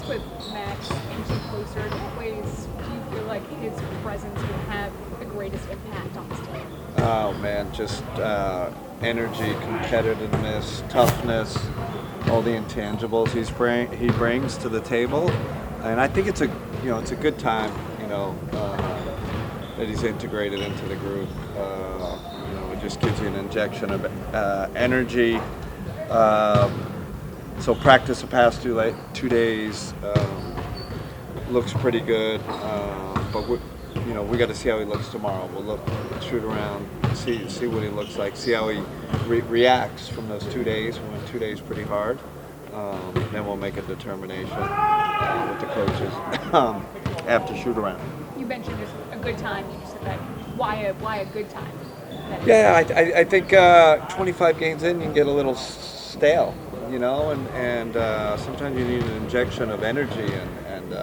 with Max inching closer, in what ways do you feel like his presence will have the greatest impact on this team? Oh man, just energy, competitiveness, toughness, all the intangibles he brings to the table, and I think it's a good time, that he's integrated into the group. It just gives you an injection of energy. So practice the past 2 days looks pretty good, but we got to see how he looks tomorrow. We'll shoot around, see what he looks like, see how he reacts from those 2 days. We went 2 days pretty hard. Then we'll make a determination with the coaches after shoot around. You mentioned just a good time. You said that. Why a good time? Yeah, I think 25 games in, you can get a little stale, and sometimes you need an injection of energy and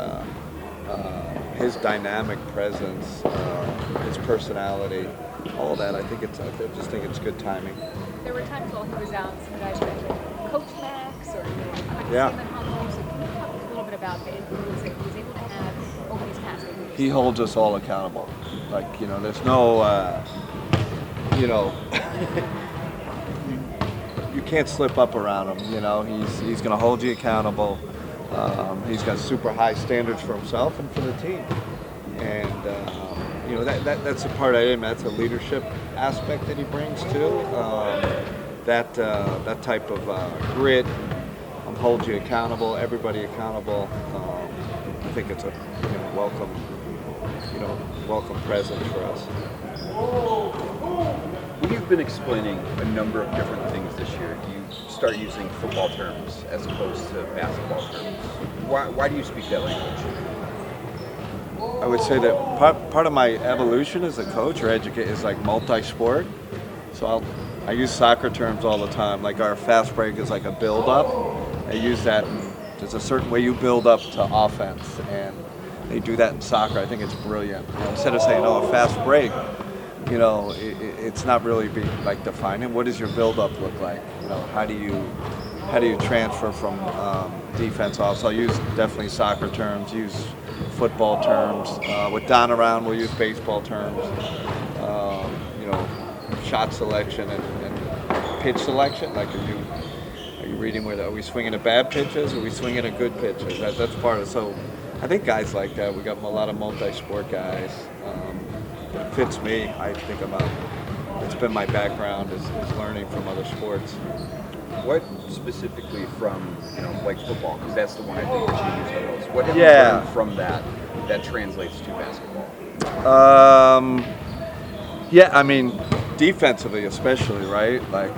his dynamic presence, his personality, all that. I just think it's good timing. There were times while he was out, some guys mentioned Coach Max or Yeah. Can you talk a little bit about the influence that he was able to have over these past 8 years? He holds us all accountable. There's no, you can't slip up around him. He's going to hold you accountable. He's got super high standards for himself and for the team, and that's a part I am. That's a leadership aspect that he brings too. That type of grit, hold you accountable, everybody accountable. I think it's a welcome presence for us. When you've been explaining a number of different things this year, you start using football terms as opposed to basketball terms. Why do you speak that language? I would say that part of my evolution as a coach or educator is like multi-sport. So I use soccer terms all the time. Like our fast break is like a build-up. I use that. There's a certain way you build up to offense, and they do that in soccer. I think it's brilliant. Instead of saying, "Oh, a fast break," it's not really being like defining. What does your build-up look like? How do you transfer from defense off? So I'll use definitely soccer terms. Use football terms. With Don around, we'll use baseball terms. Shot selection and pitch selection. Like, are you reading are we swinging at bad pitches? Or are we swinging at good pitches? That's part of it. So I think guys like that. We got a lot of multi-sport guys. It fits me. I think it's been my background is learning from other sports. What specifically from like football? Because that's the one I think that you use the most. What have you learned from that translates to basketball? Defensively especially, right? Like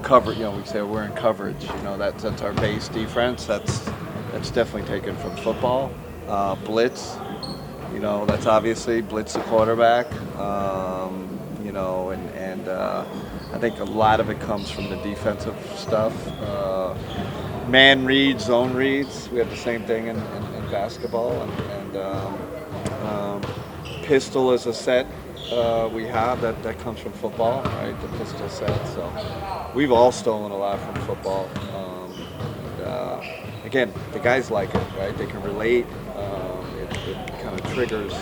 cover. We say we're in coverage. That's our base defense. That's definitely taken from football. Blitz. That's obviously blitz the quarterback. And I think a lot of it comes from the defensive stuff. Man reads, zone reads. We have the same thing in basketball. And pistol is a set we have that comes from football, right? The pistol set. So we've all stolen a lot from football. Again, the guys like it, right? They can relate. It kind of triggers,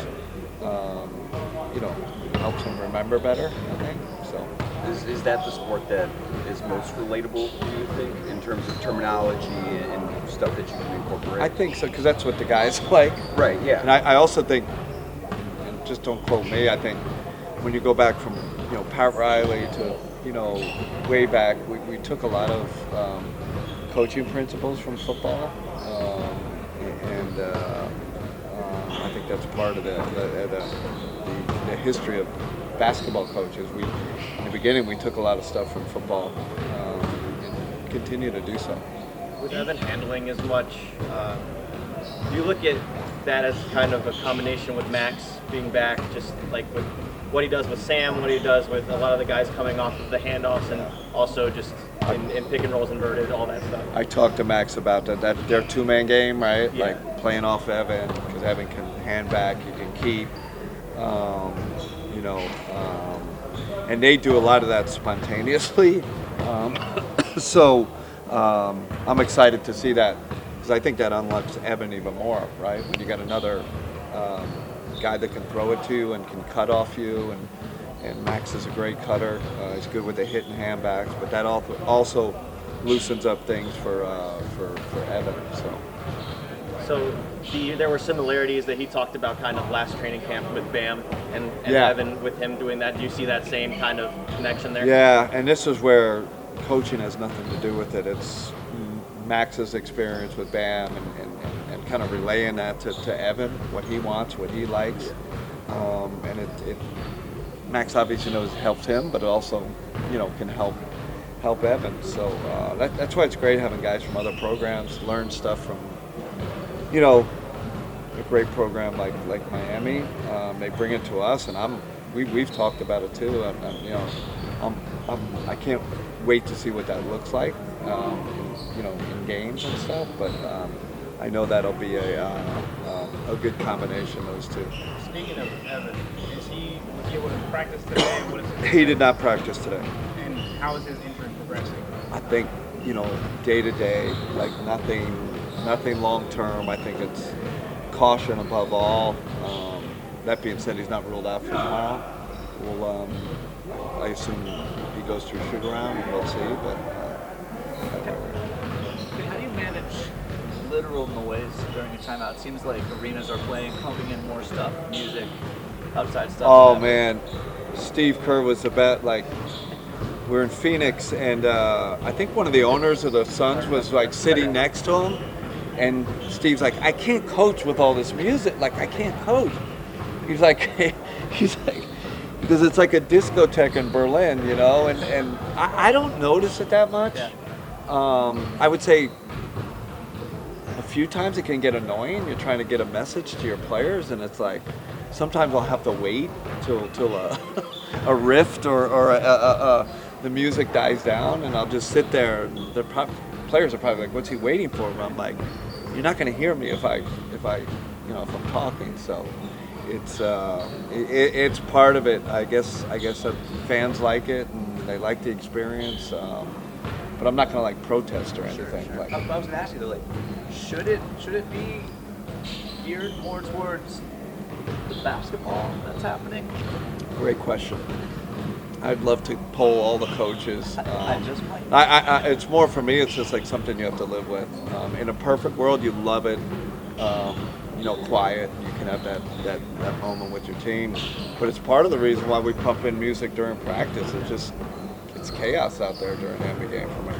helps them remember better, I think. So, is that the sport that is most relatable, do you think, in terms of terminology and stuff that you can incorporate? I think so, because that's what the guys like. Right, yeah. And I also think, and just don't quote me, I think when you go back from, Pat Riley to, way back, we took a lot of coaching principles from football. I think that's part of the history of basketball coaches. In the beginning, we took a lot of stuff from football and continue to do so. With Evan handling as much, do you look at that as kind of a combination with Max being back, just like with what he does with Sam, what he does with a lot of the guys coming off of the handoffs, and also just in pick and rolls inverted, all that stuff? I talked to Max about that their two-man game, right? Yeah. Like playing off Evan, because Evan can hand back, you can keep, and they do a lot of that spontaneously. So I'm excited to see that because I think that unlocks Evan even more, right? When you got another guy that can throw it to you and can cut off you, and Max is a great cutter. He's good with the hit and handbacks, but that also loosens up things for Evan. So there were similarities that he talked about kind of last training camp with Bam and Yeah. Evan with him doing that. Do you see that same kind of connection there? Yeah, and this is where coaching has nothing to do with it. It's Max's experience with Bam and kind of relaying that to Evan, what he wants, what he likes. And it Max obviously knows it helps him, but it also, can help Evan. So that's why it's great having guys from other programs learn stuff from, a great program like Miami. They bring it to us, and we've talked about it too. I can't wait to see what that looks like, in games and stuff. But I know that'll be a good combination, those two. Speaking of Evan, was he able to practice today? What is it? He did not practice today. And how is his injury progressing? I think, day to day, like nothing long term. I think it's caution above all. That being said, he's not ruled out for tomorrow. We'll, I assume he goes through shoot around, and we'll see. But How do you manage literal noise during a timeout? It seems like arenas are pumping in more stuff, music, outside stuff. oh man, Steve Kerr was about like. We're in Phoenix, and I think one of the owners of the Suns was like sitting next to him, and Steve's like, "I can't coach with all this music. Like, I can't coach." He's like, because it's like a discotheque in Berlin, and I don't notice it that much. Yeah. I would say a few times it can get annoying. You're trying to get a message to your players, and it's like sometimes I'll have to wait till a rift or the music dies down, and I'll just sit there. The players are probably like, "What's he waiting for?" And I'm like, "You're not going to hear me if I'm talking." So it's part of it. I guess that fans like it and they like the experience. But I'm not going to like protest or anything. Sure. Like, I was going to ask you though, should it be geared more towards the basketball that's happening? great question. I'd love to poll all the coaches. I just might. It's more for me. It's just like something you have to live with. In a perfect world, you love it. Quiet. You can have that moment with your team. But it's part of the reason why we pump in music during practice. It's chaos out there during every game for me.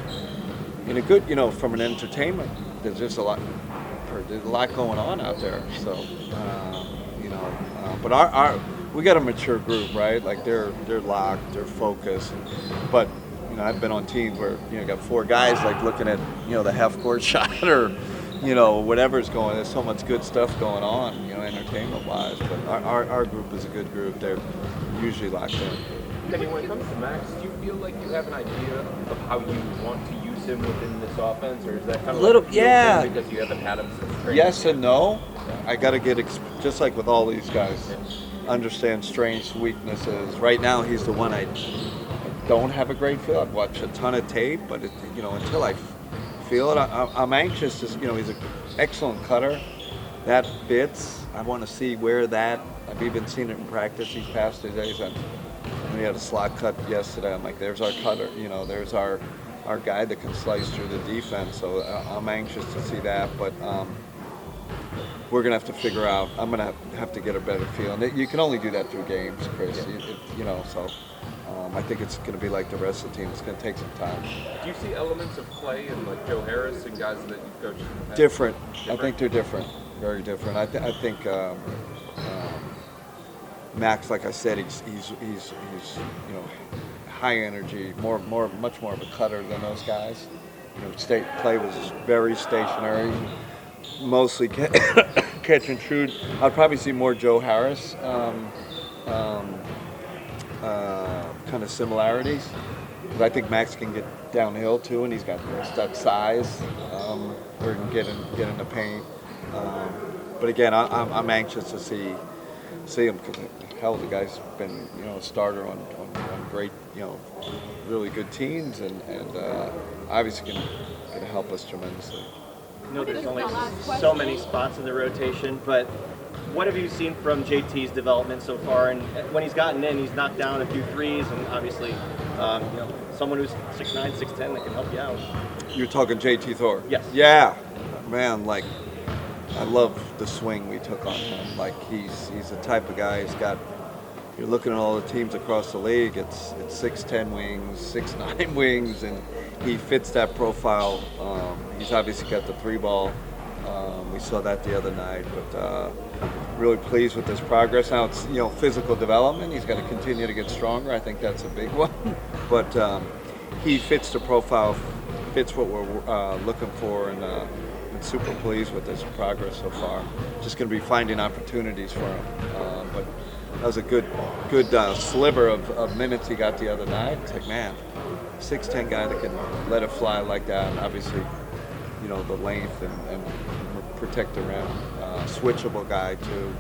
In a good, from an entertainment, there's just a lot going on out there. So, but we got a mature group, right? Like they're locked, they're focused. But I've been on teams where got four guys like looking at the half court shot or whatever's going. There's so much good stuff going on, entertainment wise. But our group is a good group. They're usually locked in. Danny, when it comes to Max, do you feel like you have an idea of how you want to use him within this offense, or is that kind of Little- like a feel yeah. thing because you haven't had him since training? Yes and no. I got to get just like with all these guys, understand strengths, weaknesses. Right now, he's the one I don't have a great feel. I've watched a ton of tape, but until I feel it, I'm anxious. He's an excellent cutter. That bits. I want to see where that. I've even seen it in practice these past 2 days. We had a slot cut yesterday. I'm like, there's our cutter. There's our guy that can slice through the defense. So I'm anxious to see that, but. We're gonna have to figure out. I'm gonna have to get a better feel, and you can only do that through games, Chris. So I think it's gonna be like the rest of the team. It's gonna take some time. Do you see elements of play in like Joe Harris and guys that you've coached in the past? Different. I think they're different. Very different. I think Max, like I said, he's high energy, much more of a cutter than those guys. State play was very stationary. Mostly catch and shoot. I'd probably see more Joe Harris kind of similarities. But I think Max can get downhill too, and he's got that size where he can get in the paint. But again, I'm anxious to see him because hell, the guy's been a starter on great really good teams, and obviously can help us tremendously. I know there's This is only my last so question. many spots in the rotation, but what have you seen from JT's development so far? And when he's gotten in, he's knocked down a few threes, and obviously, someone who's 6'9", 6'10" that can help you out. You're talking JT Thor? Yes. Yeah, man, like, I love the swing we took on him. Like, he's the type of guy, you're looking at all the teams across the league, it's 6'10" wings, 6'9" wings, and he fits that profile. He's obviously got the three ball. We saw that the other night, but really pleased with his progress. Now it's physical development. He's got to continue to get stronger. I think that's a big one. But he fits the profile, fits what we're looking for, and been super pleased with his progress so far. Just going to be finding opportunities for him. But that was a good sliver of minutes he got the other night. It's like, man, 6'10" guy that can let it fly like that, and obviously, the length and protect the rim. Switchable guy too.